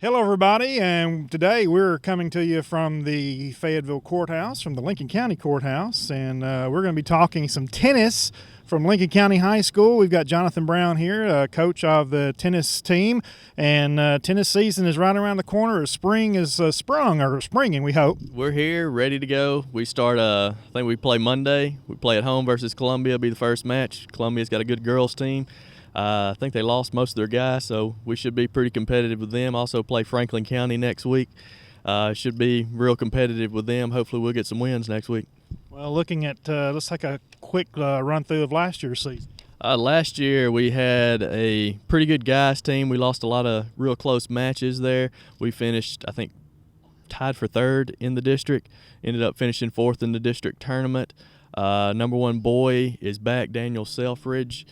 Hello, everybody, and today we're coming to you from the Fayetteville Courthouse, from the Lincoln County Courthouse, and we're going to be talking some tennis from Lincoln County High School. We've got Jonathan Brown here, coach of the tennis team, and tennis season is right around the corner. Spring is springing, we hope. We're here, ready to go. We start, I think we play Monday. We play at home versus Columbia, be the first match. Columbia's got a good girls team. I think they lost most of their guys, so we should be pretty competitive with them. Also play Franklin County next week. Should be real competitive with them. Hopefully we'll get some wins next week. Well, looking at, let's take a quick run through of last year's season. Last year we had a pretty good guys team. We lost a lot of real close matches there. We finished, I think, tied for third in the district. Ended up finishing fourth in the district tournament. Number one boy is back, Daniel Selfridge.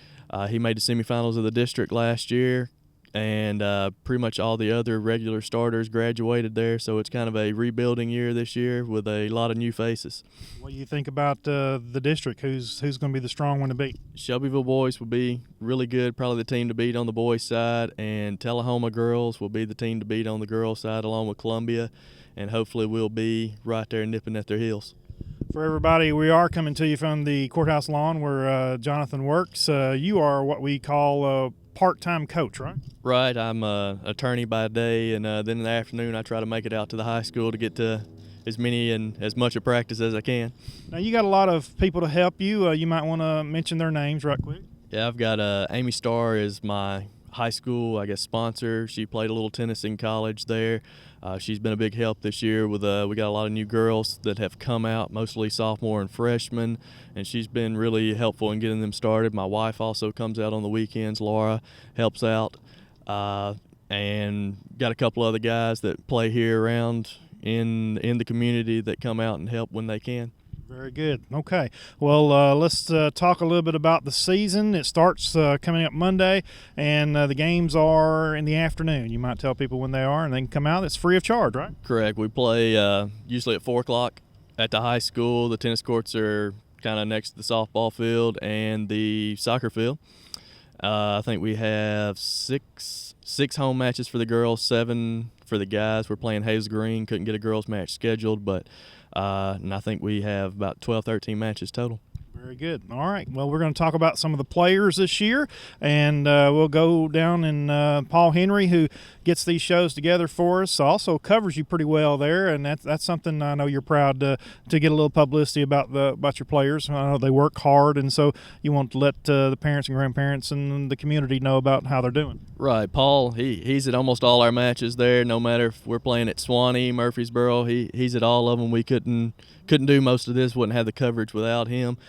He made the semifinals of the district last year, and pretty much all the other regular starters graduated there, so it's kind of a rebuilding year this year with a lot of new faces. What do you think about the district? Who's going to be the strong one to beat? Shelbyville boys will be really good, probably the team to beat on the boys' side, and Tullahoma girls will be the team to beat on the girls' side along with Columbia, and hopefully we'll be right there nipping at their heels. For everybody, we are coming to you from the courthouse lawn where Jonathan works. You are what we call a part-time coach, right? Right. I'm an attorney by day, and then in the afternoon I try to make it out to the high school to get to as many and as much of practice as I can. Now, you got a lot of people to help you. You might want to mention their names right quick. Yeah, I've got Amy Starr is my high school, I guess, sponsor. She played a little tennis in college there. She's been a big help this year. We got a lot of new girls that have come out, mostly sophomore and freshmen, and she's been really helpful in getting them started. My wife also comes out on the weekends. Laura helps out, and got a couple other guys that play here around in the community that come out and help when they can. Very good. Okay. Well, let's talk a little bit about the season. It starts coming up Monday, and the games are in the afternoon. You might tell people when they are, and they can come out. It's free of charge, right? Correct. We play usually at 4 o'clock at the high school. The tennis courts are kind of next to the softball field and the soccer field. I think we have six home matches for the girls, 7 for the guys. We're playing Hazel Green. Couldn't get a girls match scheduled, but and I think we have about 12, 13 matches total. Very good. All right. Well, we're going to talk about some of the players this year, and we'll go down and Paul Henry, who gets these shows together for us, also covers you pretty well there, and that's something I know you're proud to get a little publicity about your players. I know they work hard, and so you want to let the parents and grandparents and the community know about how they're doing. Right. Paul, he's at almost all our matches there, no matter if we're playing at Swanee, Murfreesboro. He's at all of them. We couldn't do most of this, wouldn't have the coverage without him.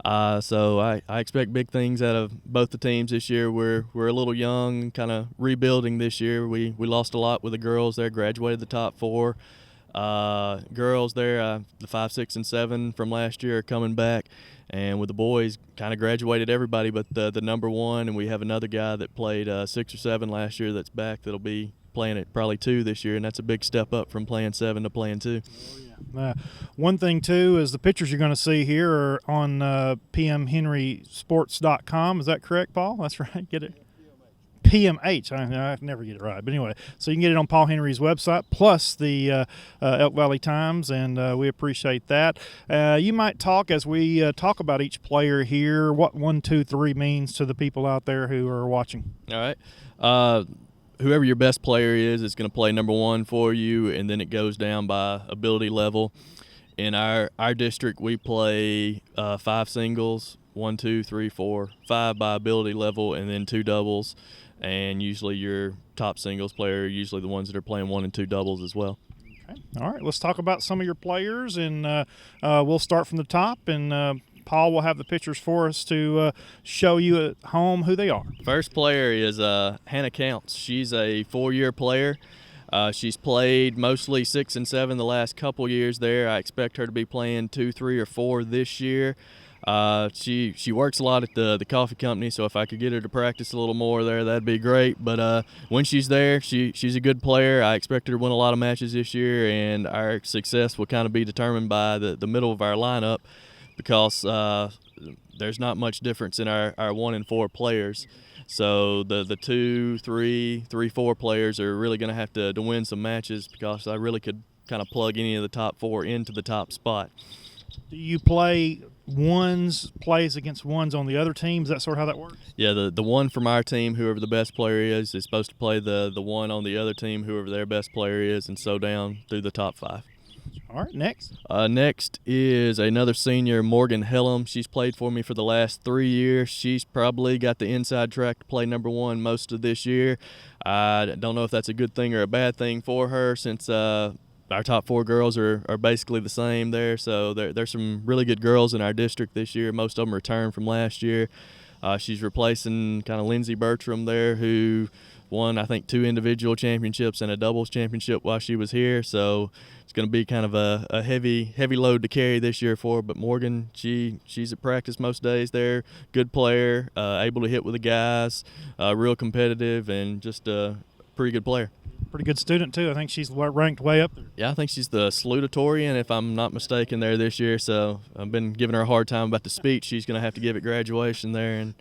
So I expect big things out of both the teams this year. We're a little young, kind of rebuilding this year. We lost a lot with the girls there, graduated the top 4. Girls there, the 5, 6, and 7 from last year are coming back. And with the boys, kind of graduated everybody but the number 1, and we have another guy that played 6 or 7 last year that's back that'll be playing at probably 2 this year, and that's a big step up from playing 7 to playing 2. One thing, too, is the pictures you're going to see here are on pmhenrysports.com. Is that correct, Paul? That's right. Get it? PMH. I never get it right. But anyway, so you can get it on Paul Henry's website, plus the Elk Valley Times, and we appreciate that. You might talk, as we talk about each player here, what 1, 2, 3 means to the people out there who are watching. All right. Whoever your best player is going to play number 1 for you, and then it goes down by ability level. In our district, we play 5 singles, 1, 2, 3, 4, 5 by ability level, and then 2 doubles. And usually your top singles player are usually the ones that are playing 1 and 2 doubles as well. Okay. All right, let's talk about some of your players, and we'll start from the top, and Paul will have the pictures for us to show you at home who they are. First player is Hannah Counts. She's a 4-year player. She's played mostly 6 and 7 the last couple years there. I expect her to be playing 2, 3, or 4 this year. She works a lot at the coffee company, so if I could get her to practice a little more there, that'd be great. But when she's there, she's a good player. I expect her to win a lot of matches this year, and our success will kind of be determined by the middle of our lineup, because there's not much difference in our 1 and 4 players. So the 2, 3, 4 players are really going to have to win some matches, because I really could kind of plug any of the top 4 into the top spot. Do you play plays against ones on the other teams? Is that sort of how that works? Yeah, the one from our team, whoever the best player is supposed to play the one on the other team, whoever their best player is, and so down through the top 5. All right, next. Next is another senior, Morgan Hellum. She's played for me for the last 3 years. She's probably got the inside track to play number 1 most of this year. I don't know if that's a good thing or a bad thing for her, since our top 4 girls are basically the same there. So there's some really good girls in our district this year. Most of them returned from last year. She's replacing kind of Lindsey Bertram there, who won, I think, 2 individual championships and a doubles championship while she was here. So it's going to be kind of a heavy load to carry this year for her. But Morgan, she's at practice most days there. Good player, able to hit with the guys, real competitive, and just a pretty good player. Pretty good student, too. I think she's ranked way up there. Yeah, I think she's the salutatorian, if I'm not mistaken, there this year. So I've been giving her a hard time about the speech she's going to have to give at graduation there. And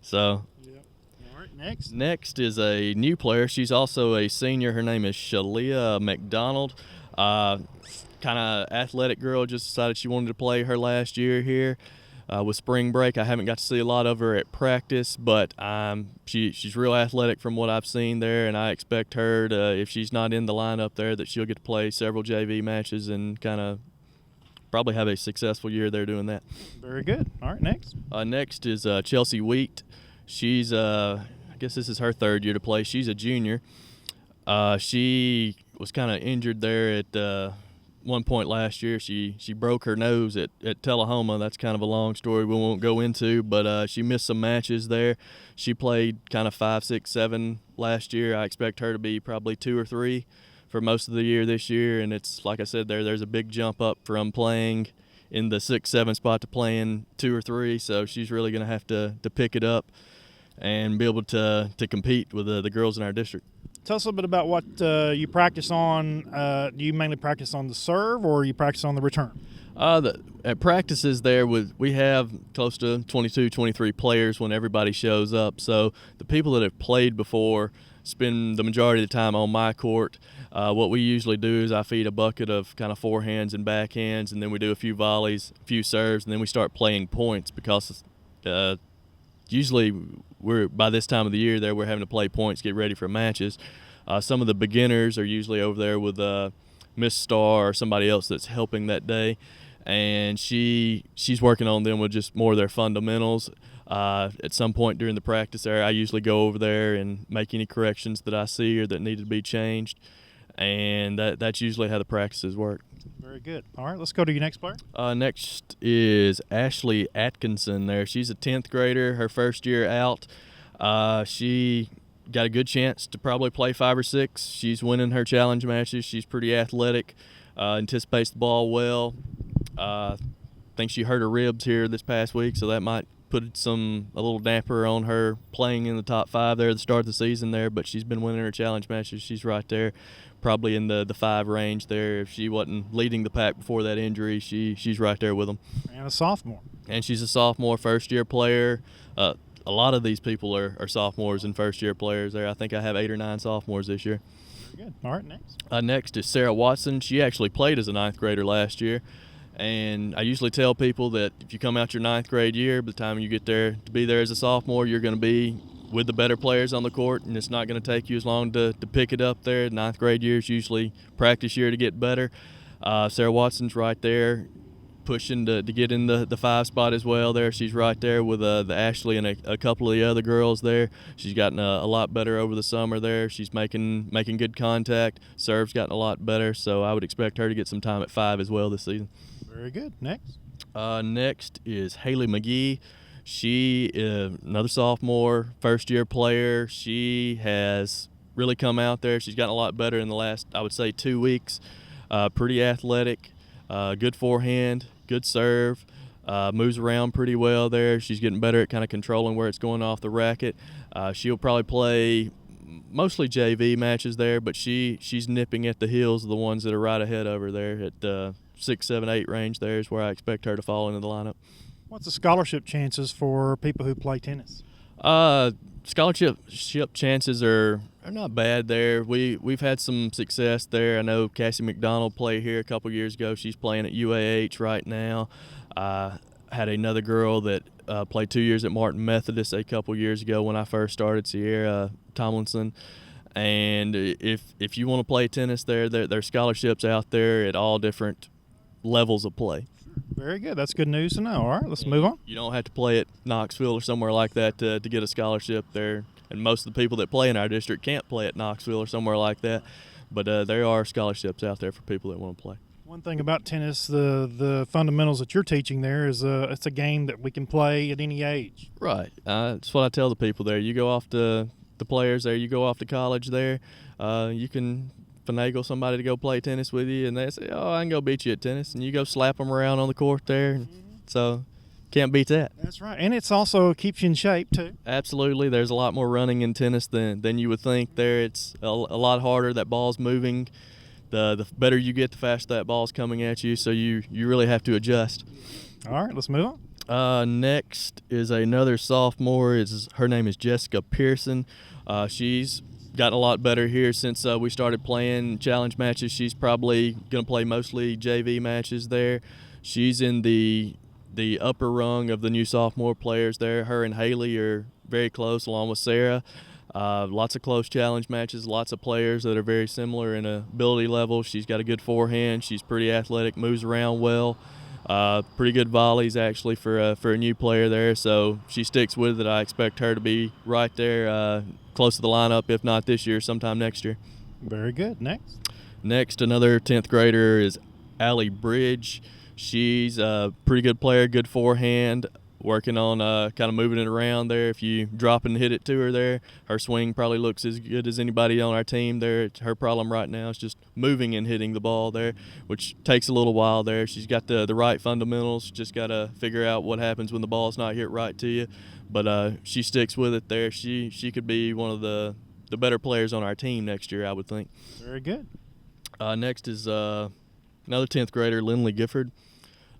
so Yep. All right, next is a new player. She's also a senior. Her name is Shalia McDonald. Kind of athletic girl, just decided she wanted to play her last year here. With spring break, I haven't got to see a lot of her at practice, but she's real athletic from what I've seen there, and I expect her to, if she's not in the lineup there, that she'll get to play several JV matches and kind of probably have a successful year there doing that. Very good. All right, next. Next is Chelsea Wheat. She's, I guess this is her 3rd year to play. She's a junior. She was kind of injured there at one point last year. She broke her nose at Tullahoma. That's kind of a long story we won't go into, but she missed some matches there. She played kind of 5, 6, 7 last year. I expect her to be probably 2 or 3 for most of the year this year, and it's like I said, there's a big jump up from playing in the 6, 7 spot to playing 2 or 3, so she's really going to have to pick it up and be able to compete with the girls in our district. Tell us a little bit about what you practice on. Do you mainly practice on the serve, or you practice on the return? At practices there, we have close to 22, 23 players when everybody shows up. So the people that have played before spend the majority of the time on my court. What we usually do is I feed a bucket of kind of forehands and backhands, and then we do a few volleys, a few serves, and then we start playing points, because usually by this time of the year there, we're having to play points, get ready for matches. Some of the beginners are usually over there with Miss Star or somebody else that's helping that day, and she's working on them with just more of their fundamentals. At some point during the practice area, I usually go over there and make any corrections that I see or that need to be changed, and that's usually how the practices work. Very good. All right, let's go to your next player. Next is Ashley Atkinson there. She's a 10th grader, her 1st year out. She got a good chance to probably play 5 or 6. She's winning her challenge matches. She's pretty athletic, anticipates the ball well. I think she hurt her ribs here this past week, so that might put a little damper on her playing in the top 5 there at the start of the season there, but she's been winning her challenge matches. She's right there, probably in the 5 range there. If she wasn't leading the pack before that injury, she's right there with them. And a sophomore. And she's a sophomore, 1st-year player. A lot of these people are sophomores and 1st-year players there. I think I have 8 or 9 sophomores this year. Very good. All right, next. Next is Sarah Watson. She actually played as a 9th grader last year. And I usually tell people that if you come out your 9th grade year, by the time you get there to be there as a sophomore, you're going to be with the better players on the court, and it's not going to take you as long to pick it up there. 9th grade year is usually practice year to get better. Sarah Watson's right there, pushing to get in the 5 spot as well there. She's right there with the Ashley and a couple of the other girls there. She's gotten a lot better over the summer there. She's making good contact. Serve's gotten a lot better, so I would expect her to get some time at 5 as well this season. Very good. Next. Next is Haley McGee. She is another sophomore, 1st-year player. She has really come out there. She's gotten a lot better in the last, I would say, 2 weeks. Pretty athletic, good forehand, good serve, moves around pretty well there. She's getting better at kind of controlling where it's going off the racket. She'll probably play mostly JV matches there, but she's nipping at the heels of the ones that are right ahead of her there. 6, 7, 8 range there is where I expect her to fall into the lineup. What's the scholarship chances for people who play tennis? Scholarship chances are not bad there. We've had some success there. I know Cassie McDonald played here a couple years ago. She's playing at UAH right now. Had another girl that played 2 years at Martin Methodist a couple years ago when I first started, Sierra Tomlinson. And if you want to play tennis there's scholarships out there at all different levels of play. Very good. That's good news to know. All right, let's move on. You don't have to play at Knoxville or somewhere like that to get a scholarship there. And most of the people that play in our district can't play at Knoxville or somewhere like that. But there are scholarships out there for people that want to play. One thing about tennis, the fundamentals that you're teaching there is it's a game that we can play at any age. Right. That's what I tell the people there. You go off to the players there, you go off to college there, you can finagle somebody to go play tennis with you, and they say, oh, I can go beat you at tennis, and you go slap them around on the court there. Mm-hmm. So can't beat that. That's right. And it's also keeps you in shape too. Absolutely. There's a lot more running in tennis than you would think there. It's a lot harder. That ball's moving. The better you get, the faster that ball's coming at you, so you really have to adjust. All right, let's move on. Next is another sophomore. Her name is Jessica Pearson. She's gotten a lot better here since we started playing challenge matches. She's probably going to play mostly JV matches there. She's in the upper rung of the new sophomore players there. Her and Haley are very close, along with Sarah. Lots of close challenge matches, lots of players that are very similar in ability level. She's got a good forehand. She's pretty athletic, moves around well. Pretty good volleys, actually, for a new player there. So she sticks with it. I expect her to be right there, close to the lineup, if not this year, sometime next year. Very good. Next, another 10th grader is Allie Bridge. She's a pretty good player, good forehand, working on kind of moving it around there. If you drop and hit it to her there, her swing probably looks as good as anybody on our team there. Her problem right now is just moving and hitting the ball there, which takes a little while there. She's got the right fundamentals, just got to figure out what happens when the ball's not hit right to you. But she sticks with it there. She could be one of the better players on our team next year, I would think. Very good. Next is another 10th grader, Lindley Gifford.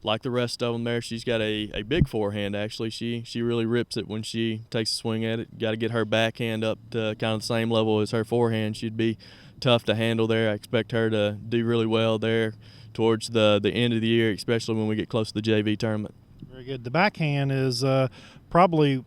Like the rest of them there, she's got a big forehand, actually. She really rips it when she takes a swing at it. Got to get her backhand up to kind of the same level as her forehand. She'd be tough to handle there. I expect her to do really well there towards the end of the year, especially when we get close to the JV tournament. Very good. The backhand is probably,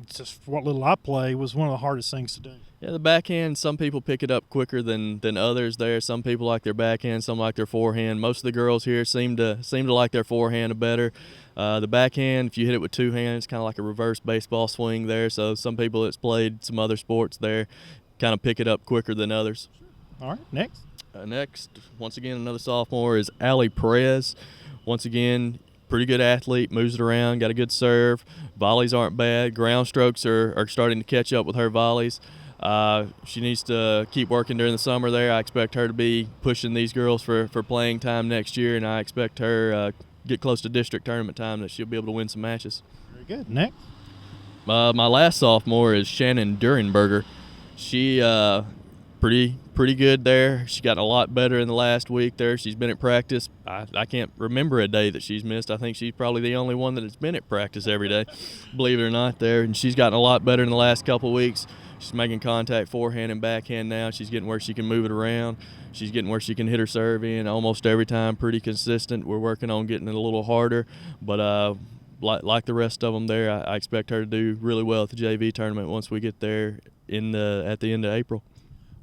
just what little I play, was one of the hardest things to do. Yeah, the backhand, some people pick it up quicker than others there. Some people like their backhand, some like their forehand. Most of the girls here seem to like their forehand better. The backhand, if you hit it with two hands, kind of like a reverse baseball swing there. So some people that's played some other sports there kind of pick it up quicker than others. All right, next. Next, once again, another sophomore is Allie Perez. Once again, pretty good athlete, moves it around, got a good serve. Volleys aren't bad. Ground strokes are starting to catch up with her volleys. She needs to keep working during the summer there. I expect her to be pushing these girls for playing time next year, and I expect her get close to district tournament time that she'll be able to win some matches. Very good. Next. My last sophomore is Shannon Durenberger. She pretty good there. She got a lot better in the last week there. She's been at practice. I can't remember a day that she's missed. I think she's probably the only one that has been at practice every day, believe it or not there. And she's gotten a lot better in the last couple of weeks. She's making contact forehand and backhand now. She's getting where she can move it around. She's getting where she can hit her serve in almost every time, pretty consistent. We're working on getting it a little harder. But like the rest of them there, I expect her to do really well at the JV tournament once we get there at the end of April.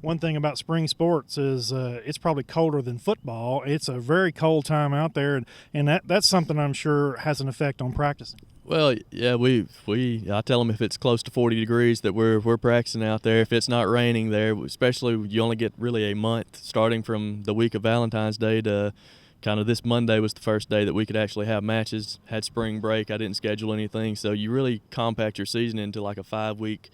One thing about spring sports is it's probably colder than football. It's a very cold time out there, and that's something I'm sure has an effect on practicing. Well, yeah, I tell them if it's close to 40 degrees that we're practicing out there. If it's not raining there, especially you only get really a month starting from the week of Valentine's Day to kind of this Monday was the first day that we could actually have matches. Had spring break. I didn't schedule anything, so you really compact your season into like a 5-week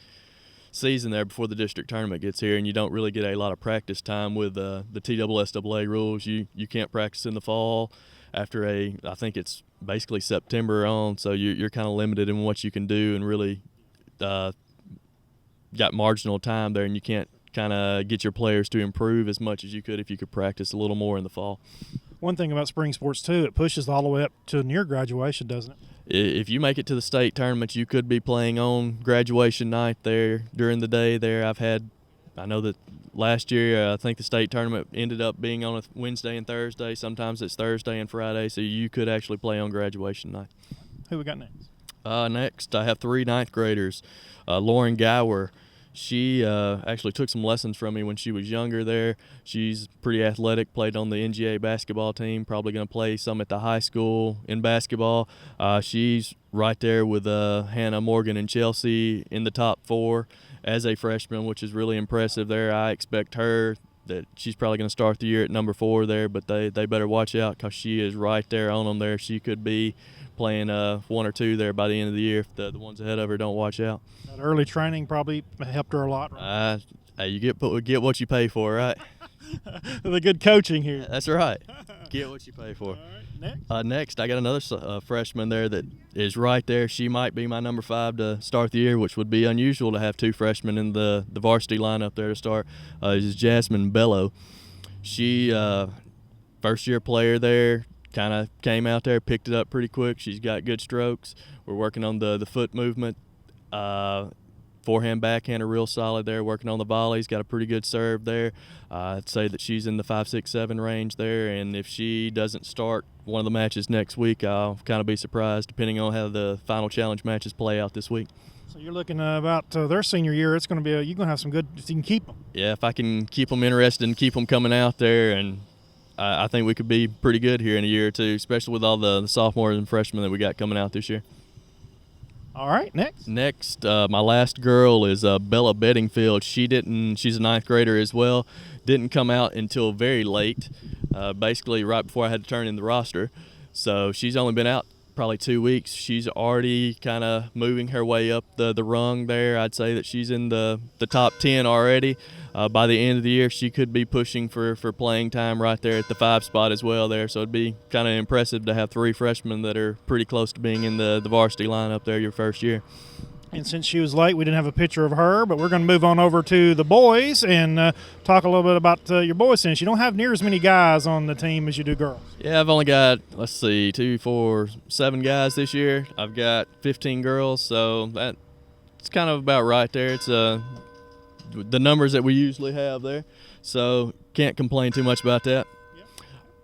season there before the district tournament gets here, and you don't really get a lot of practice time with the TSSAA rules. You can't practice in the fall after I think it's basically September on, so you're kind of limited in what you can do, and really got marginal time there, and you can't kind of get your players to improve as much as you could if you could practice a little more in the fall. One thing about spring sports, too, it pushes all the way up to near graduation, doesn't it? If you make it to the state tournament, you could be playing on graduation night there during the day there. I know that last year, I think the state tournament ended up being on a Wednesday and Thursday. Sometimes it's Thursday and Friday, so you could actually play on graduation night. Who we got next? Next, I have 3 ninth graders. Lauren Gower. She actually took some lessons from me when she was younger there. She's pretty athletic, played on the NGA basketball team, probably going to play some at the high school in basketball. She's right there with Hannah, Morgan, and Chelsea in the top 4 as a freshman, which is really impressive there. I expect her that she's probably going to start the year at number 4 there, but they better watch out because she is right there on them there. She could be playing 1 or 2 there by the end of the year if the ones ahead of her don't watch out. That early training probably helped her a lot, right? You get what you pay for, right? The good coaching here. That's right. Get what you pay for. All right, Next, I got another freshman there that is right there. She might be my number 5 to start the year, which would be unusual to have 2 freshmen in the varsity lineup there to start. This is Jasmine Bello. She first-year player there. Kind of came out there, picked it up pretty quick. She's got good strokes. We're working on the foot movement. Forehand, backhand are real solid there. Working on the volleys, got a pretty good serve there. I'd say that she's in the 5, 6, 7 range there. And if she doesn't start one of the matches next week, I'll kind of be surprised, depending on how the final challenge matches play out this week. So you're looking about their senior year. It's going to be you're going to have some good. If you can keep them. Yeah, if I can keep them interested and keep them coming out there, and I think we could be pretty good here in a year or two, especially with all the sophomores and freshmen that we got coming out this year. All right, next. Next, my last girl is Bella Bedingfield. She's a 9th grader as well. Didn't come out until very late, basically right before I had to turn in the roster. So she's only been out probably 2 weeks. She's already kind of moving her way up the rung there. I'd say that she's in the top 10 already. By the end of the year, she could be pushing for playing time right there at the 5 spot as well there. So it'd be kind of impressive to have 3 freshmen that are pretty close to being in the varsity lineup there your first year. And since she was late, we didn't have a picture of her, but we're going to move on over to the boys and talk a little bit about your boys since you don't have near as many guys on the team as you do girls. Yeah, I've only got, 2, 4, 7 guys this year. I've got 15 girls, so that's kind of about right there. It's the numbers that we usually have there, so can't complain too much about that.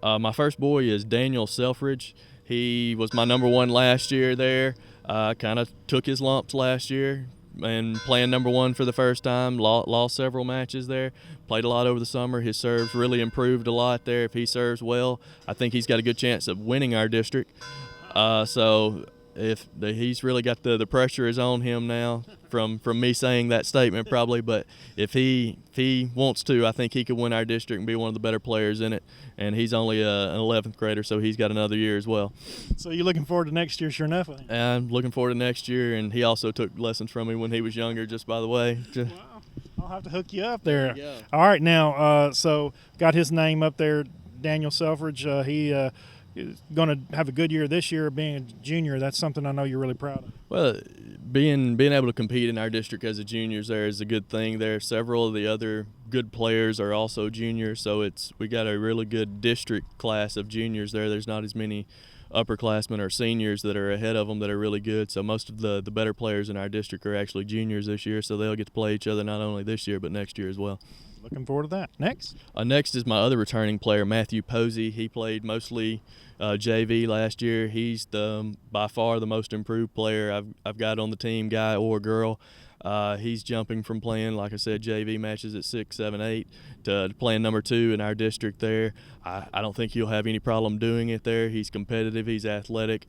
Yep. My first boy is Daniel Selfridge. He was my number 1 last year there. Kind of took his lumps last year and playing number 1 for the first time. Lost several matches there. Played a lot over the summer. His serves really improved a lot there. If he serves well, I think he's got a good chance of winning our district. So he's really got the pressure is on him now from me saying that statement probably, but if he wants to, I think he could win our district and be one of the better players in it. And he's only an 11th grader, so he's got another year as well. So you're looking forward to next year, sure enough? I'm looking forward to next year, and he also took lessons from me when he was younger, just by the way. Wow. I'll have to hook you up there. Yeah. All right, now, so got his name up there, Daniel Selfridge. He is going to have a good year this year being a junior. That's something I know you're really proud of. Well, being able to compete in our district as a juniors there is a good thing there. Several of the other good players are also juniors, so we got a really good district class of juniors there. There's not as many upperclassmen or seniors that are ahead of them that are really good, so most of the better players in our district are actually juniors this year, so they'll get to play each other not only this year but next year as well. Looking forward to that. Next? Next is my other returning player, Matthew Posey. He played mostly JV last year. He's by far the most improved player I've got on the team, guy or girl. He's jumping from playing, like I said, JV matches at 6, 7, 8 to playing number 2 in our district there. I don't think he'll have any problem doing it there. He's competitive. He's athletic.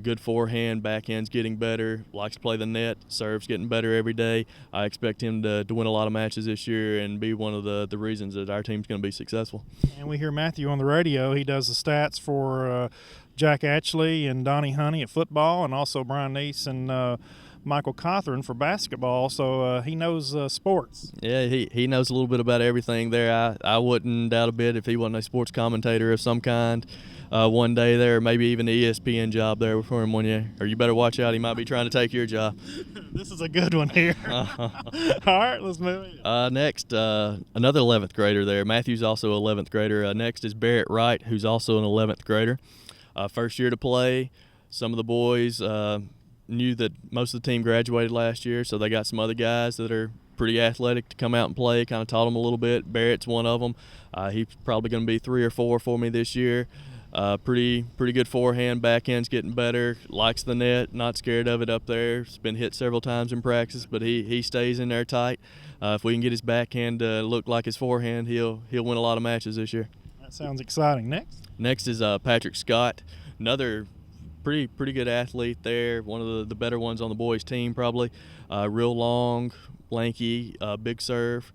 Good forehand. Backhand's getting better. Likes to play the net. Serves getting better every day. I expect him to win a lot of matches this year and be one of the reasons that our team's going to be successful. And we hear Matthew on the radio. He does the stats for Jack Atchley and Donnie Honey at football, and also Brian Neese and Michael Cothran for basketball, so he knows sports. Yeah, he knows a little bit about everything there. I wouldn't doubt a bit if he wasn't a sports commentator of some kind. one day there, or maybe even the ESPN job there for him one year. Or you better watch out, he might be trying to take your job. This is a good one here. All right, let's move on. Next, another 11th grader there. Matthew's also an 11th grader. Next is Barrett Wright, who's also an 11th grader. First year to play. Some of the boys knew that most of the team graduated last year, so they got some other guys that are pretty athletic to come out and play, kind of taught them a little bit. Barrett's one of them. He's probably going to be 3 or 4 for me this year. Pretty good forehand, backhand's getting better, likes the net, not scared of it up there. He's been hit several times in practice, but he stays in there tight. If we can get his backhand to look like his forehand, he'll win a lot of matches this year. That sounds exciting. Next is Patrick Scott, another pretty good athlete there, one of the better ones on the boys team probably. Real long, lanky, big serve,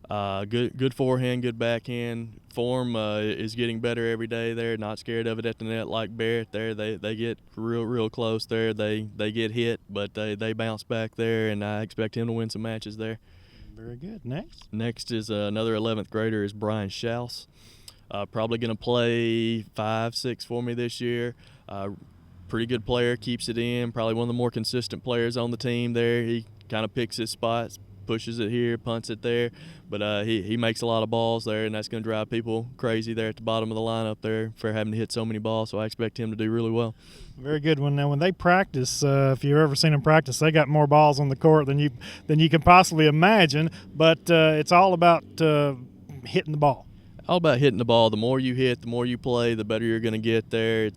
good forehand, good backhand. Form is getting better every day there, not scared of it at the net like Barrett there. They get real close there. They get hit, but they bounce back there, and I expect him to win some matches there. Very good. Next is another 11th grader is Brian Schaus. Probably going to play 5-6 for me this year. Pretty good player, keeps it in, probably one of the more consistent players on the team there. He kind of picks his spots, pushes it here, punts it there, but he makes a lot of balls there, and that's going to drive people crazy there at the bottom of the lineup there for having to hit so many balls, so I expect him to do really well. Very good. When they practice, if you've ever seen them practice, they got more balls on the court than you can possibly imagine, but it's all about hitting the ball. All about hitting the ball. The more you hit, the more you play, the better you're going to get there.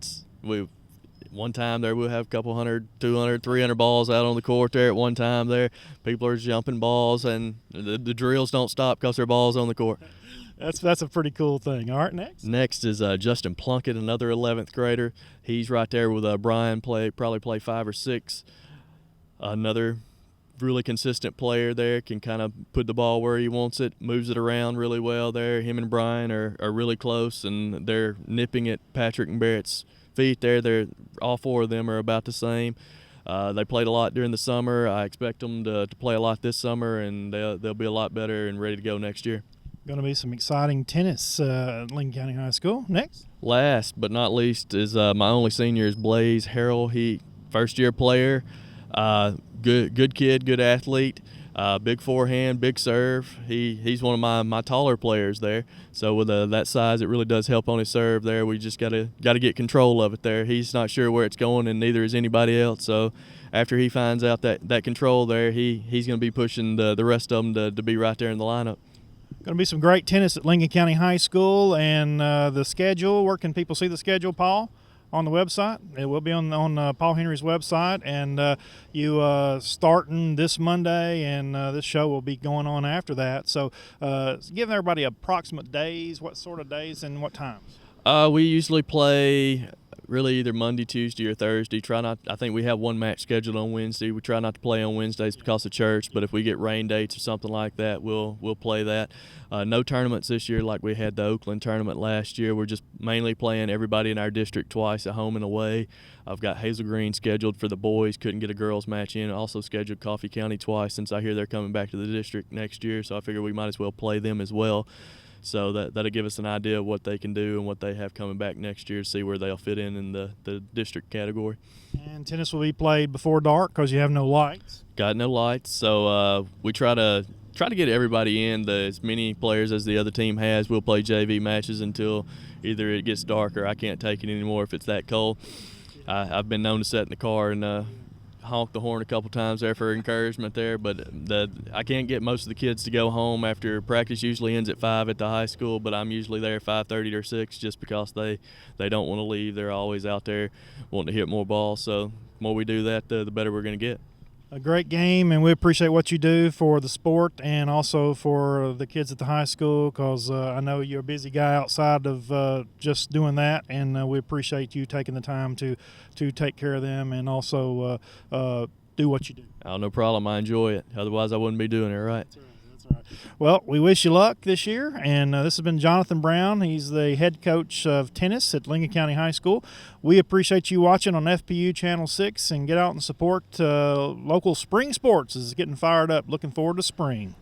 One time there we'll have a couple 100, 200, 300 balls out on the court there at one time there. People are jumping balls, and the drills don't stop because there are balls on the court. That's a pretty cool thing. All right, next is Justin Plunkett, another 11th grader. He's right there with Brian, probably play 5 or 6. Another really consistent player there, can kind of put the ball where he wants it, moves it around really well there. Him and Brian are really close, and they're nipping at Patrick and Barrett's feet there. They're all 4 of them are about the same. They played a lot during the summer. I expect them to play a lot this summer, and they'll be a lot better and ready to go next year. Going to be some exciting tennis at Lincoln County High School. Next, last but not least, is my only senior is Blaze Harrell. He first-year player, good kid, good athlete. Big forehand, big serve. He's one of my taller players there. So with that size, it really does help on his serve there. We just gotta get control of it there. He's not sure where it's going, and neither is anybody else. So after he finds out that control there, he's gonna be pushing the rest of them to be right there in the lineup. Going to be some great tennis at Lincoln County High School, and the schedule. Where can people see the schedule, Paul? On the website. It will be on Paul Henry's website, and you starting this Monday, and this show will be going on after that. So give everybody approximate days, what sort of days and what times? We usually play really either Monday, Tuesday, or Thursday. I think we have one match scheduled on Wednesday. We try not to play on Wednesdays because of church, but if we get rain dates or something like that, we'll play that. No tournaments this year like we had the Oakland tournament last year. We're just mainly playing everybody in our district twice, at home and away. I've got Hazel Green scheduled for the boys. Couldn't get a girls match in. Also scheduled Coffee County twice, since I hear they're coming back to the district next year, so I figure we might as well play them as well. So that'll give us an idea of what they can do and what they have coming back next year, see where they'll fit in the district category. And tennis will be played before dark because you have no lights. Got no lights, so we try to get everybody in, as many players as the other team has. We'll play JV matches until either it gets dark or I can't take it anymore if it's that cold. I've been known to sit in the car and honk the horn a couple times there for encouragement there, but I can't get most of the kids to go home after practice. Usually ends at 5 at the high school, but I'm usually there 5:30 or 6 just because they don't want to leave. They're always out there wanting to hit more balls, so the more we do that, the better we're going to get. A great game, and we appreciate what you do for the sport and also for the kids at the high school, because I know you're a busy guy outside of just doing that, and we appreciate you taking the time to take care of them and also do what you do. Oh, no problem. I enjoy it. Otherwise, I wouldn't be doing it, right? That's right. Well, we wish you luck this year, and this has been Jonathan Brown. He's the head coach of tennis at Lincoln County High School. We appreciate you watching on FPU Channel 6, and get out and support local spring sports. It's getting fired up. Looking forward to spring.